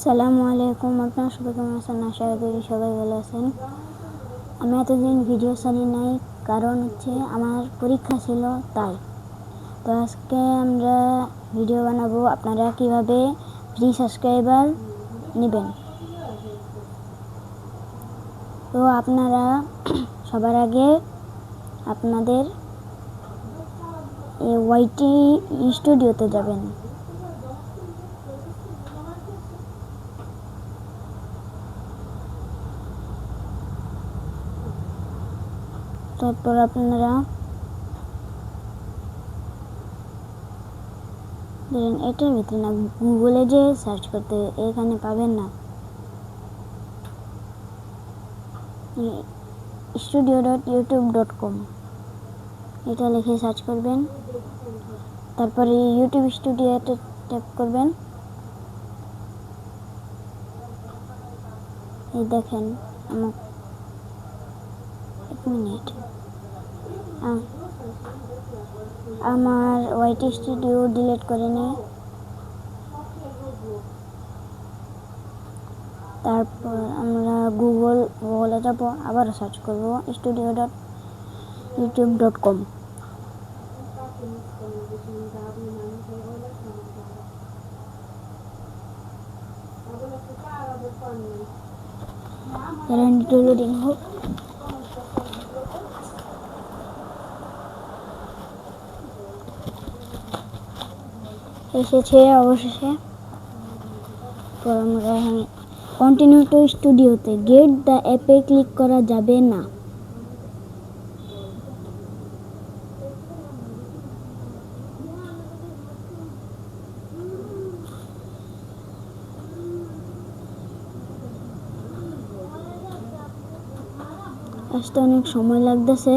আসসালামু আলাইকুম। আপনারা সবাই কেমন আছেন? আশা করি সবাই ভালো আছেন। আমি এতদিন ভিডিও ছাড়ি নাই, কারণ হচ্ছে আমার পরীক্ষা ছিল তাই। তো আজকে আমরা ভিডিও বানাবো আপনারা কিভাবে ফ্রি সাবস্ক্রাইবার নেবেন। তো আপনারা সবার আগে আপনাদের ওয়াইটি স্টুডিওতে যাবেন। তারপর আপনারা ধরেন এটার ভিতরে না, গুগলে যে সার্চ করতে এখানে পাবেন না, studio.youtube.com এটা লিখে সার্চ করবেন। তারপরে ইউটিউব স্টুডিওতে ট্যাপ করবেন। এই দেখেন এক মিনিট, আমার ওয়াইটি স্টুডিও ডিলিট করে নেই। তারপর আমরা গুগলে যাব, আবার সার্চ করব studio.youtube.com। লোডিং হোক। এসেছে অবশেষে। তো আমরা কন্টিনিউ টু স্টুডিওতে গেট দ্য অ্যাপে ক্লিক করা যাবে না। আসতে অনেক সময় লাগতেছে।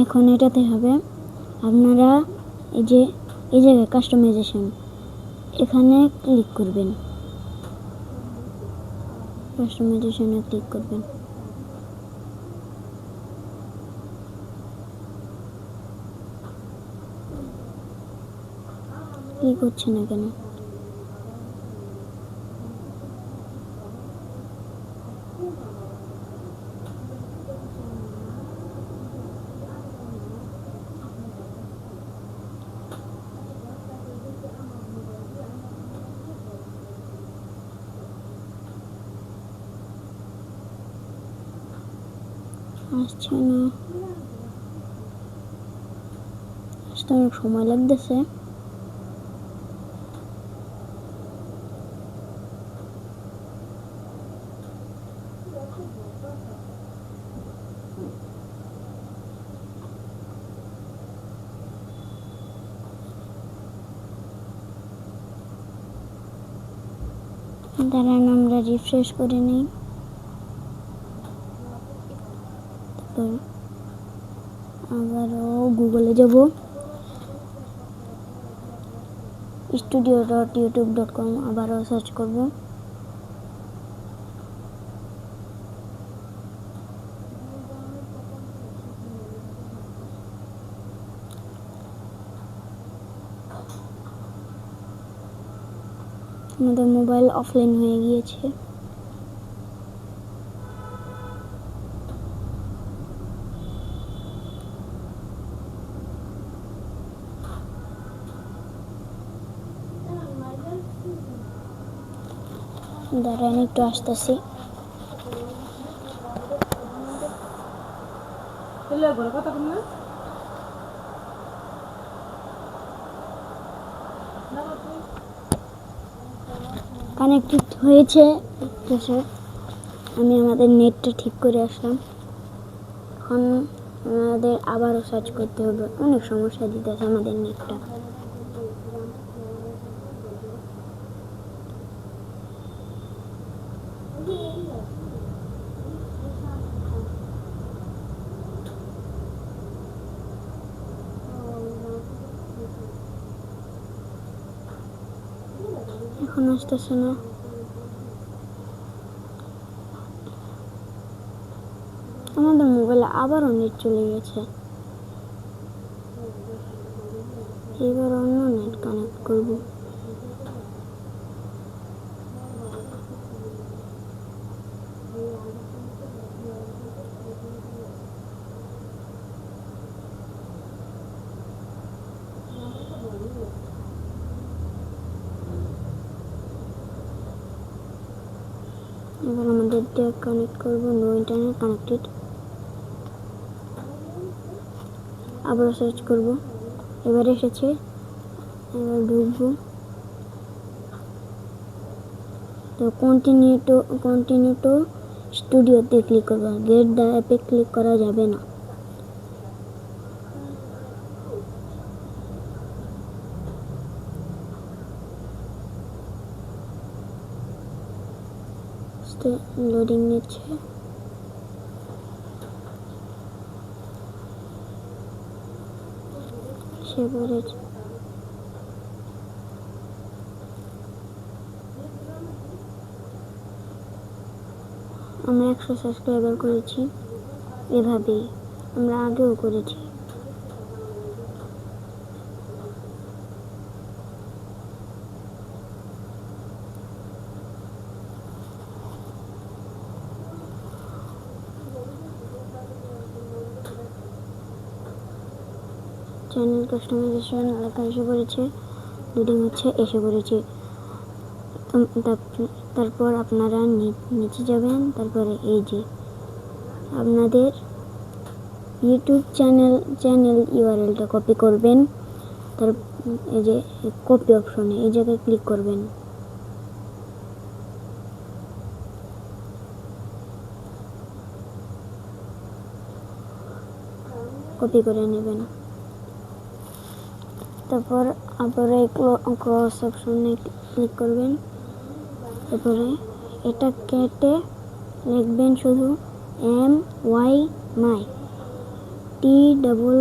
এখন এটাতে হবে আপনারা এই জায়গায় কাস্টমাইজেশন, এখানে ক্লিক করবেন। কাস্টমাইজেশনে ক্লিক করবেন। ক্লিক হচ্ছে না কেন? আসছে না, আসতে অনেক সময় লাগতেছে। দাঁড়ান আমরা রিফ্রেশ করে নিই। তারপর আবারও গুগলে যাব, studio.youtube.com আবারও সার্চ করব। আমাদের মোবাইল অফলাইন হয়ে গিয়েছে। দাঁড়ান একটু আসতেছি। কানেক্টেড হয়েছে। আমি আমাদের নেটটা ঠিক করে আসলাম। এখন আমাদের আবারও সার্চ করতে হবে, অনেক সমস্যা দিতেছে আমাদের নেটটা। এখন আসতেছে না। আমাদের মোবাইলে আবারও নেট চলে গেছে। এবার অন্য নেট কানেক্ট করব। এবার আমাদের ডেটা কানেক্ট করব। No internet connected. আবার সার্চ করব। এবার এসেছে, এবার ঢুকবো। তো কন্টিনিউ টু স্টুডিওতে ক্লিক করব। গেট দ্য অ্যাপে ক্লিক করা যাবে না। লোডিং নিচ্ছে। সেবারে আমরা 100 সাবস্ক্রাইবার করেছি। এভাবেই আমরা আগেও করেছি। চ্যানেল কাস্টমাইজেশন লেখা এসে পড়েছে। লোডিং হচ্ছে, এসে পড়েছে। তারপর আপনারা নিচে যাবেন। তারপরে এই যে আপনাদের ইউটিউব চ্যানেল ইউআরএলটা কপি করবেন। তার এই যে কপি অপশনে এই জায়গায় ক্লিক করবেন। কপি করে নেবেন। তারপর আপনারা ক্রস অপশনে ক্লিক করবেন। তারপরে এটা কেটে লিখবেন শুধু MY my TOOLS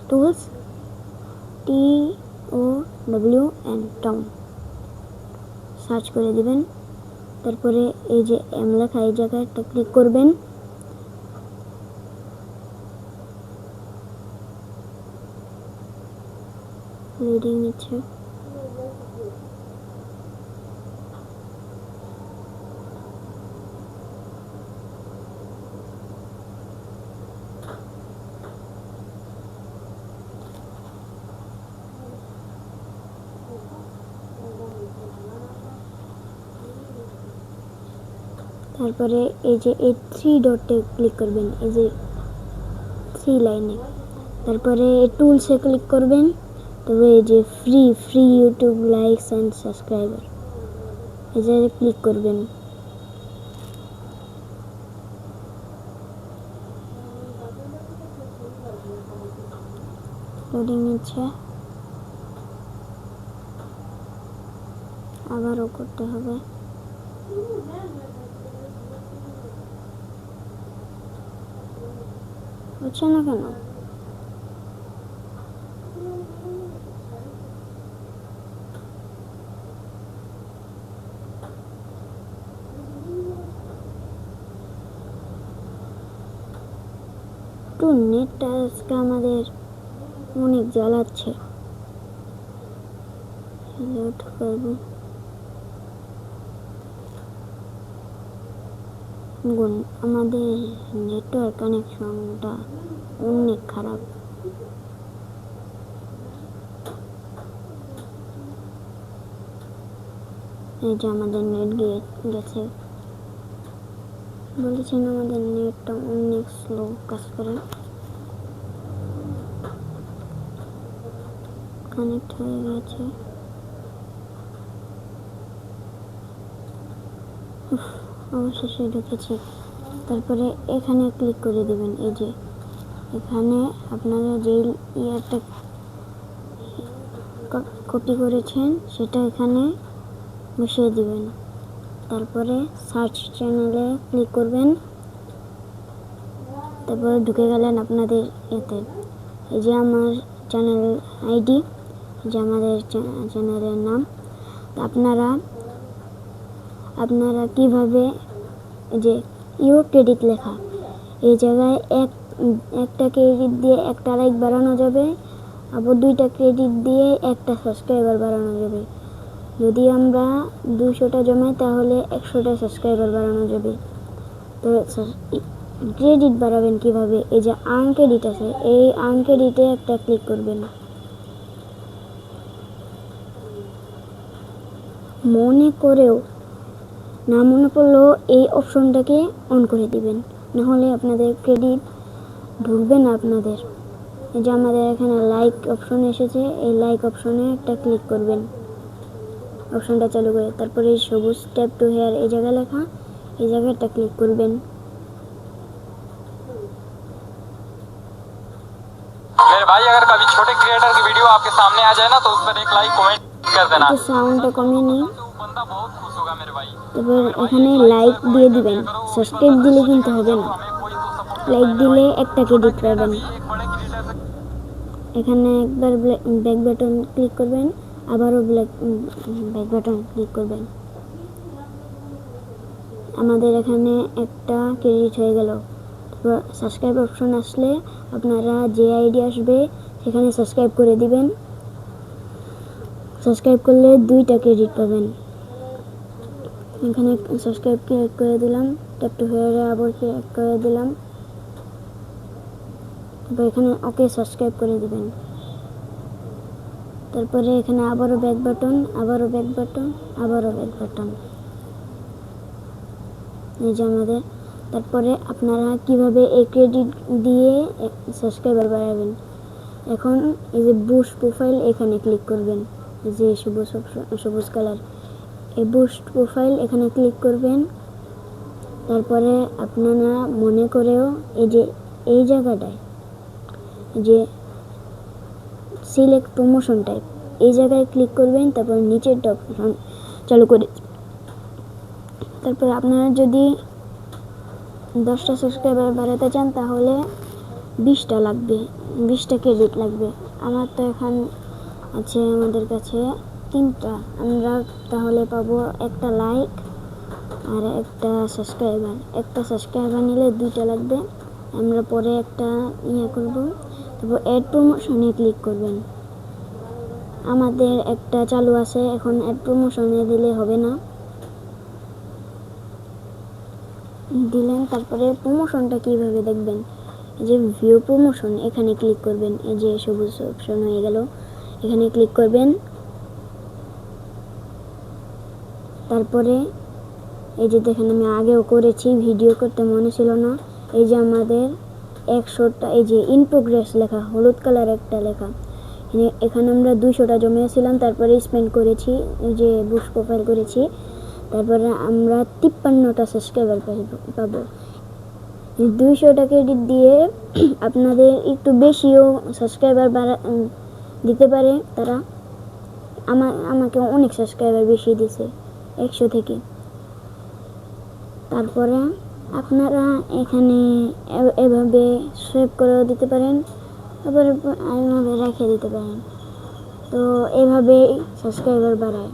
tools TOWN town search করে দিবেন। তারপরে এই যে এম লেখা এই জায়গাটা ক্লিক করবেন। লোডিং নিচ্ছে। তারপরে এই যে এই 3 ডটে ক্লিক করবেন, এই যে 3 লাইনে। তারপরে টুলসে ক্লিক করবেন। তবে এই যে free YouTube likes and subscriber এই জায়গায় ক্লিক করবেন। লোডিং নিচ্ছে, আবারও করতে হবে। হচ্ছে না কেন? একটু নেটটা আজকে আমাদের অনেক জ্বালাচ্ছে। লোড করব। আমাদের নেটওয়ার্ক কানেকশনটা অনেক খারাপ। এই যে আমাদের নেট গেছে। বলেছেন আমাদের নেটটা অনেক স্লো কাজ করে। কানেক্ট হয়ে গেছে। অবশেষে ঢুকেছি। তারপরে এখানে ক্লিক করে দিবেন। এই যে এখানে আপনারা যে ইয়ারটা কপি করেছেন সেটা এখানে বসিয়ে দিবেন। তারপরে সার্চ চ্যানেলে ক্লিক করবেন। তারপরে ঢুকে গেলেন আপনাদের এতে। এই যে আমার চ্যানেল আইডি, যে আমাদের চ্যানেলের নাম। আপনারা কিভাবে যে ইউ ক্রেডিট লেখা এই জায়গায় একটা ক্রেডিট দিয়ে একটা লাইক বাড়ানো যাবে। আবার 2টা ক্রেডিট দিয়ে একটা সাবস্ক্রাইবার বাড়ানো যাবে। যদি আমরা 200টা জমাই তাহলে 100টা সাবস্ক্রাইবার বাড়ানো যাবে। তো ক্রেডিট বাড়াবেন কিভাবে? এই যে আর্ন ক্রেডিট আছে, এই আর্ন ক্রেডিটে একটা ক্লিক করবেন। মনে করেও না মনে পড়লেও এই অপশনটাকে অন করে দিবেন, নাহলে আপনাদের ক্রেডিট ঢুকবে না আপনাদের। এই যে আমাদের এখানে লাইক অপশন এসেছে, এই লাইক অপশনে একটা ক্লিক করবেন অপশনটা চালু করে। তারপরে এই সবুজ ট্যাপ টু হেয়ার এই জায়গায় লেখা, এই জায়গায় একটা ক্লিক করবেন। मेरे भाई अगर कभी छोटे क्रिएटर की वीडियो आपके सामने आ जाए ना तो उस पर एक लाइक कमेंट कर देना। তো সাউন্ডটা কমিয়ে নিই। बंदा बहुत खुश होगा मेरे भाई। এবার এখানে লাইক দিয়ে দিবেন, সাবস্ক্রাইব দিলে কিন্তু হবে না। লাইক দিলে একটা ক্রেডিট পাবেন। এখানে একবার ব্যাক বাটন ক্লিক করবেন, আবারও ব্যাক বাটন ক্লিক করবেন। আমাদের এখানে একটা ক্রেডিট হয়ে গেল। সাবস্ক্রাইব অপশন আসলে আপনারা যে আইডি আসবে সেখানে সাবস্ক্রাইব করে দিবেন। সাবস্ক্রাইব করলে 2টা ক্রেডিট পাবেন। এখানে সাবস্ক্রাইব ক্লিক করে দিলাম, ট্যাপ টু হেয়ারে আবার ক্লিক করে দিলাম। তারপর এখানে ওকে সাবস্ক্রাইব করে দিবেন। তারপরে এখানে আবারও ব্যাক বাটন, আবারও ব্যাক বাটন, আবারও ব্যাক বাটন। এই যে আমাদের। তারপরে আপনারা কিভাবে এই ক্রেডিট দিয়ে সাবস্ক্রাইবার বাড়াবেন, এখন এই যে বুস্ট প্রোফাইল এখানে ক্লিক করবেন। যে সবুজ কালার, এই বুস্ট প্রোফাইল এখানে ক্লিক করবেন। তারপরে আপনারা মনে করেও এই যে এই জায়গাটায় যে সিলেক্ট প্রমোশন টাইপ, এই জায়গায় ক্লিক করবেন। তারপর নিচের অপশন চালু করে, তারপর আপনারা যদি 10টা সাবস্ক্রাইবার বাড়াতে চান তাহলে 20টা লাগবে, 20টা ক্রেডিট লাগবে। আমার তো এখন আছে আমাদের কাছে 3টা, আমরা তাহলে পাবো একটা লাইক আর একটা সাবস্ক্রাইবার। একটা সাবস্ক্রাইবার নিলে 2টা লাগবে। আমরা পরে একটা করব। তারপর অ্যাড প্রমোশনে ক্লিক করবেন। আমাদের একটা চালু আছে, এখন অ্যাড প্রমোশনে দিলে হবে না, দিলেন। তারপরে প্রমোশনটা কিভাবে দেখবেন, এই যে ভিউ প্রমোশন এখানে ক্লিক করবেন। এই যে সবুজ অপশন হয়ে গেল, এখানে ক্লিক করবেন। তারপরে এই যে দেখেন আমি আগেও করেছি, ভিডিও করতে মনে ছিল না। এই যে আমাদের 100টা, এই যে ইন প্রোগ্রেস লেখা, হলুদ কালার একটা লেখা, এখানে আমরা 200টা জমিয়েছিলাম। তারপরে স্পেন্ড করেছি, এই যে বুস্ট প্রোফাইল করেছি। তারপরে আমরা 53টা সাবস্ক্রাইবার পাবো। 200টা ক্রেডিট দিয়ে আপনাদের একটু বেশিও সাবস্ক্রাইবার দিতে পারে তারা। আমাকে অনেক সাবস্ক্রাইবার বেশি দিছে, 100 থেকে। তারপরে আপনারা এখানে এভাবে সেভ করেও দিতে পারেন, তারপরে এভাবে রেখে দিতে পারেন। তো এভাবেই সাবস্ক্রাইবার বাড়ায়।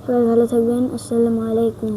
সবাই ভালো থাকবেন। আসসালামু আলাইকুম।